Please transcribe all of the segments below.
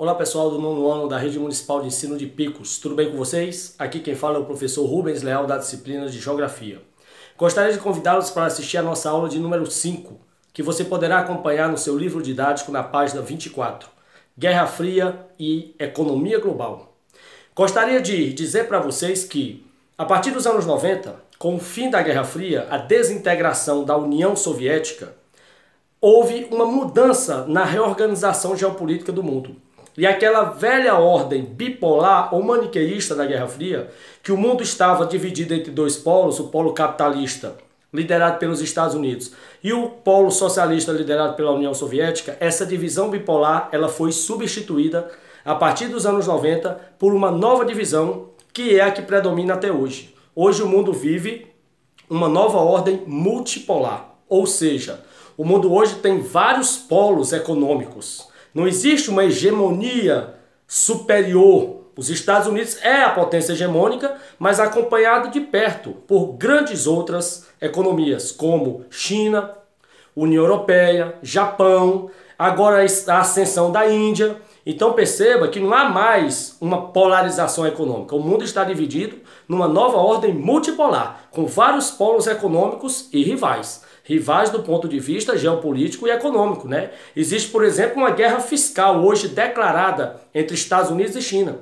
Olá pessoal do nono ano da Rede Municipal de Ensino de Picos, tudo bem com vocês? Aqui quem fala é o professor Rubens Leal da disciplina de Geografia. Gostaria de convidá-los para assistir a nossa aula de número 5, que você poderá acompanhar no seu livro didático na página 24, Guerra Fria e Economia Global. Gostaria de dizer para vocês que, a partir dos anos 90, com o fim da Guerra Fria, a desintegração da União Soviética, houve uma mudança na reorganização geopolítica do mundo. E aquela velha ordem bipolar ou maniqueísta da Guerra Fria, que o mundo estava dividido entre dois polos, o polo capitalista, liderado pelos Estados Unidos, e o polo socialista, liderado pela União Soviética, essa divisão bipolar ela foi substituída, a partir dos anos 90, por uma nova divisão, que é a que predomina até hoje. Hoje o mundo vive uma nova ordem multipolar, ou seja, o mundo hoje tem vários polos econômicos. Não existe uma hegemonia superior. Os Estados Unidos é a potência hegemônica, mas acompanhado de perto por grandes outras economias, como China, União Europeia, Japão, agora a ascensão da Índia. Então perceba que não há mais uma polarização econômica. O mundo está dividido numa nova ordem multipolar, com vários polos econômicos e rivais. Rivais do ponto de vista geopolítico e econômico, né? Existe, por exemplo, uma guerra fiscal hoje declarada entre Estados Unidos e China.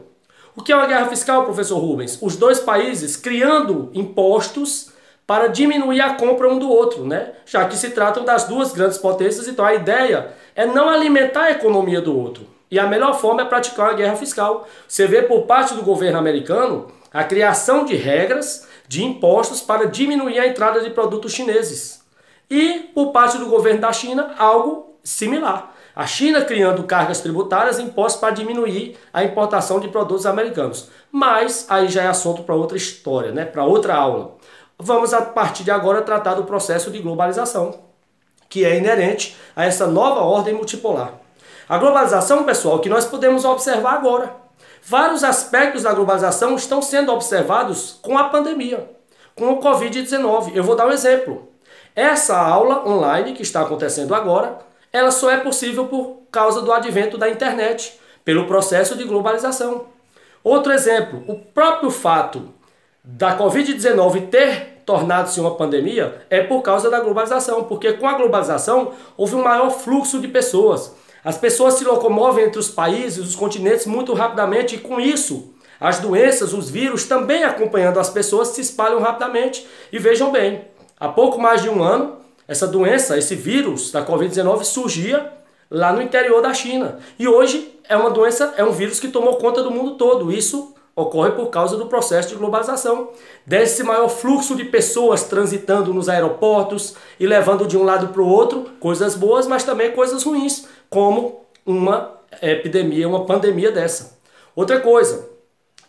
O que é uma guerra fiscal, professor Rubens? Os dois países criando impostos para diminuir a compra um do outro, né? Já que se tratam das duas grandes potências, então a ideia é não alimentar a economia do outro. E a melhor forma é praticar uma guerra fiscal. Você vê por parte do governo americano a criação de regras, de impostos para diminuir a entrada de produtos chineses. E, por parte do governo da China, algo similar. A China criando cargas tributárias e impostos para diminuir a importação de produtos americanos. Mas aí já é assunto para outra história, né? Para outra aula. Vamos, a partir de agora, tratar do processo de globalização, que é inerente a essa nova ordem multipolar. A globalização, pessoal, que nós podemos observar agora. Vários aspectos da globalização estão sendo observados com a pandemia, com o Covid-19. Eu vou dar um exemplo. Essa aula online que está acontecendo agora, ela só é possível por causa do advento da internet, pelo processo de globalização. Outro exemplo, o próprio fato da Covid-19 ter tornado-se uma pandemia é por causa da globalização, porque com a globalização houve um maior fluxo de pessoas. As pessoas se locomovem entre os países, os continentes muito rapidamente e com isso as doenças, os vírus também acompanhando as pessoas se espalham rapidamente. E vejam bem, há pouco mais de um ano, essa doença, esse vírus da Covid-19 surgia lá no interior da China. E hoje é uma doença, é um vírus que tomou conta do mundo todo. Isso ocorre por causa do processo de globalização. Desse maior fluxo de pessoas transitando nos aeroportos e levando de um lado para o outro coisas boas, mas também coisas ruins, como uma epidemia, uma pandemia dessa. Outra coisa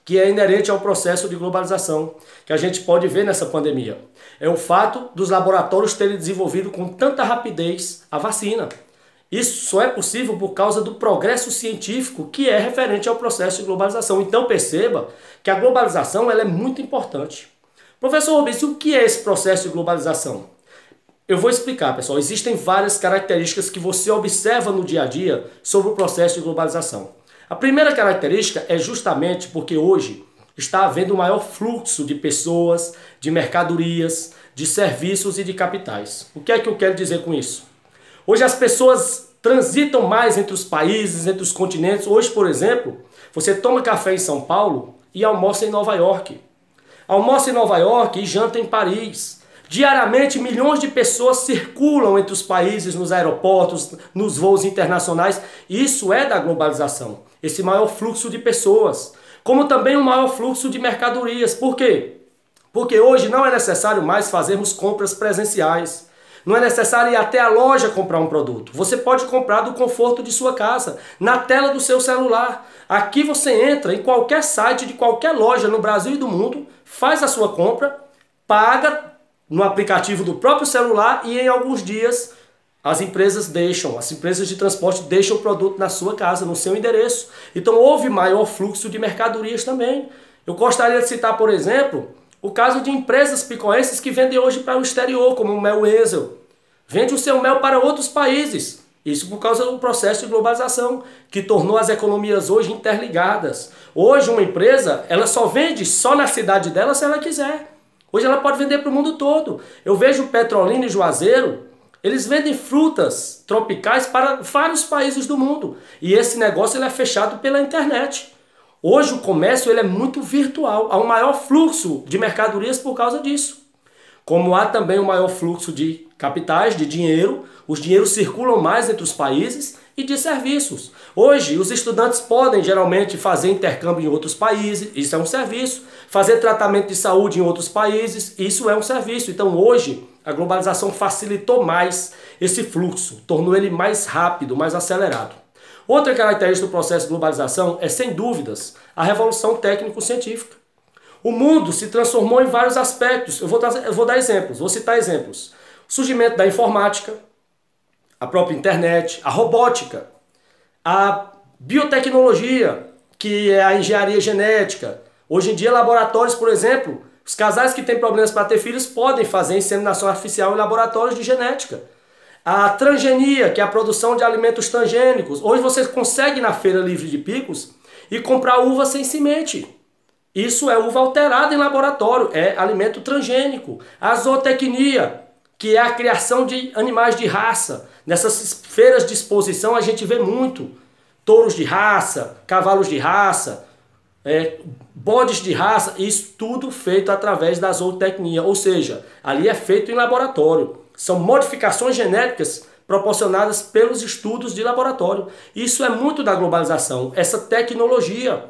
que é inerente ao processo de globalização, que a gente pode ver nessa pandemia, é o fato dos laboratórios terem desenvolvido com tanta rapidez a vacina. Isso só é possível por causa do progresso científico que é referente ao processo de globalização. Então perceba que a globalização ela é muito importante. Professor Rubens, o que é esse processo de globalização? Eu vou explicar, pessoal. Existem várias características que você observa no dia a dia sobre o processo de globalização. A primeira característica é justamente porque hoje está havendo um maior fluxo de pessoas, de mercadorias, de serviços e de capitais. O que é que eu quero dizer com isso? Hoje as pessoas transitam mais entre os países, entre os continentes. Hoje, por exemplo, você toma café em São Paulo e almoça em Nova York. Almoça em Nova York e janta em Paris. Diariamente, milhões de pessoas circulam entre os países, nos aeroportos, nos voos internacionais. Isso é da globalização, esse maior fluxo de pessoas. Como também um maior fluxo de mercadorias. Por quê? Porque hoje não é necessário mais fazermos compras presenciais. Não é necessário ir até a loja comprar um produto. Você pode comprar do conforto de sua casa, na tela do seu celular. Aqui você entra em qualquer site de qualquer loja no Brasil e do mundo, faz a sua compra, paga no aplicativo do próprio celular e em alguns dias as empresas de transporte deixam o produto na sua casa, no seu endereço. Então houve maior fluxo de mercadorias também. Eu gostaria de citar, por exemplo, o caso de empresas picoenses que vendem hoje para o exterior, como o Mel Enzel. Vende o seu mel para outros países. Isso por causa do processo de globalização, que tornou as economias hoje interligadas. Hoje uma empresa, ela só vende só na cidade dela se ela quiser. Hoje ela pode vender para o mundo todo. Eu vejo Petrolina e Juazeiro, eles vendem frutas tropicais para vários países do mundo. E esse negócio ele é fechado pela internet. Hoje o comércio ele é muito virtual. Há um maior fluxo de mercadorias por causa disso. Como há também um maior fluxo de capitais, de dinheiro, os dinheiros circulam mais entre os países e de serviços. Hoje, os estudantes podem geralmente fazer intercâmbio em outros países, isso é um serviço. Fazer tratamento de saúde em outros países, isso é um serviço. Então hoje, a globalização facilitou mais esse fluxo, tornou ele mais rápido, mais acelerado. Outra característica do processo de globalização é, sem dúvidas, a revolução técnico-científica. O mundo se transformou em vários aspectos. Eu vou dar exemplos, vou citar exemplos. O surgimento da informática, a própria internet, a robótica, a biotecnologia, que é a engenharia genética. Hoje em dia, laboratórios, por exemplo, os casais que têm problemas para ter filhos podem fazer inseminação artificial em laboratórios de genética. A transgenia, que é a produção de alimentos transgênicos. Hoje você consegue ir na feira livre de Picos e comprar uva sem semente. Isso é uva alterada em laboratório, é alimento transgênico. A zootecnia, que é a criação de animais de raça. Nessas feiras de exposição a gente vê muito. Touros de raça, cavalos de raça, bodes de raça, isso tudo feito através da zootecnia. Ou seja, ali é feito em laboratório. São modificações genéticas proporcionadas pelos estudos de laboratório. Isso é muito da globalização, essa tecnologia.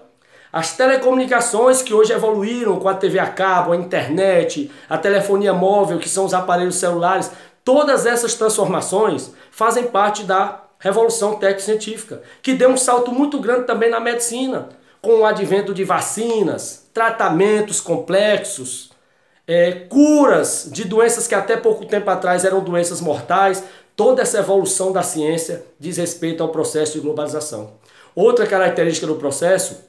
As telecomunicações que hoje evoluíram com a TV a cabo, a internet, a telefonia móvel, que são os aparelhos celulares, todas essas transformações fazem parte da revolução técnico-científica, que deu um salto muito grande também na medicina, com o advento de vacinas, tratamentos complexos, curas de doenças que até pouco tempo atrás eram doenças mortais. Toda essa evolução da ciência diz respeito ao processo de globalização. Outra característica do processo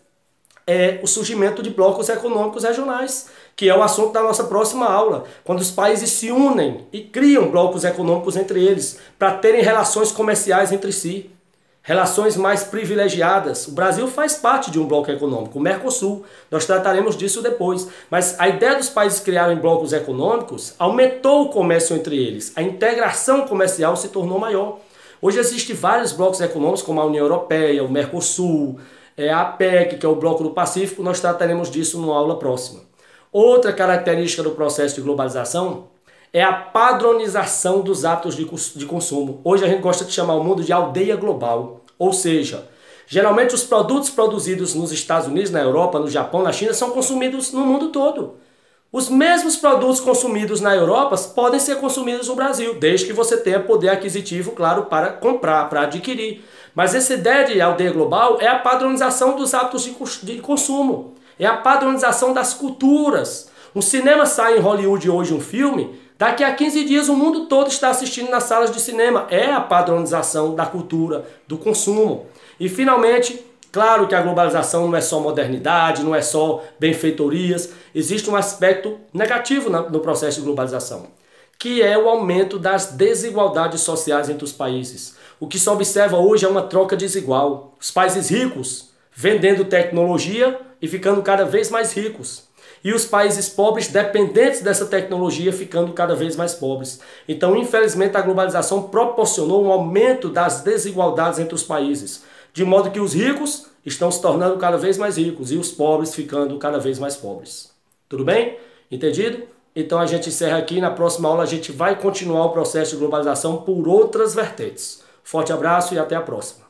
é o surgimento de blocos econômicos regionais, que é o assunto da nossa próxima aula, quando os países se unem e criam blocos econômicos entre eles, para terem relações comerciais entre si, relações mais privilegiadas. O Brasil faz parte de um bloco econômico, o Mercosul, nós trataremos disso depois, mas a ideia dos países criarem blocos econômicos aumentou o comércio entre eles, a integração comercial se tornou maior. Hoje existem vários blocos econômicos, como a União Europeia, o Mercosul, a APEC, que é o Bloco do Pacífico, nós trataremos disso numa aula próxima. Outra característica do processo de globalização é a padronização dos hábitos de consumo. Hoje a gente gosta de chamar o mundo de aldeia global, ou seja, geralmente os produtos produzidos nos Estados Unidos, na Europa, no Japão, na China, são consumidos no mundo todo. Os mesmos produtos consumidos na Europa podem ser consumidos no Brasil, desde que você tenha poder aquisitivo, claro, para comprar, para adquirir. Mas essa ideia de aldeia global é a padronização dos hábitos de consumo, é a padronização das culturas. Um cinema sai em Hollywood hoje um filme, daqui a 15 dias o mundo todo está assistindo nas salas de cinema. É a padronização da cultura, do consumo. E finalmente, claro que a globalização não é só modernidade, não é só benfeitorias, existe um aspecto negativo no processo de globalização, que é o aumento das desigualdades sociais entre os países. O que se observa hoje é uma troca desigual. Os países ricos vendendo tecnologia e ficando cada vez mais ricos. E os países pobres dependentes dessa tecnologia ficando cada vez mais pobres. Então, infelizmente, a globalização proporcionou um aumento das desigualdades entre os países. De modo que os ricos estão se tornando cada vez mais ricos e os pobres ficando cada vez mais pobres. Tudo bem? Entendido? Então a gente encerra aqui. Na próxima aula a gente vai continuar o processo de globalização por outras vertentes. Forte abraço e até a próxima.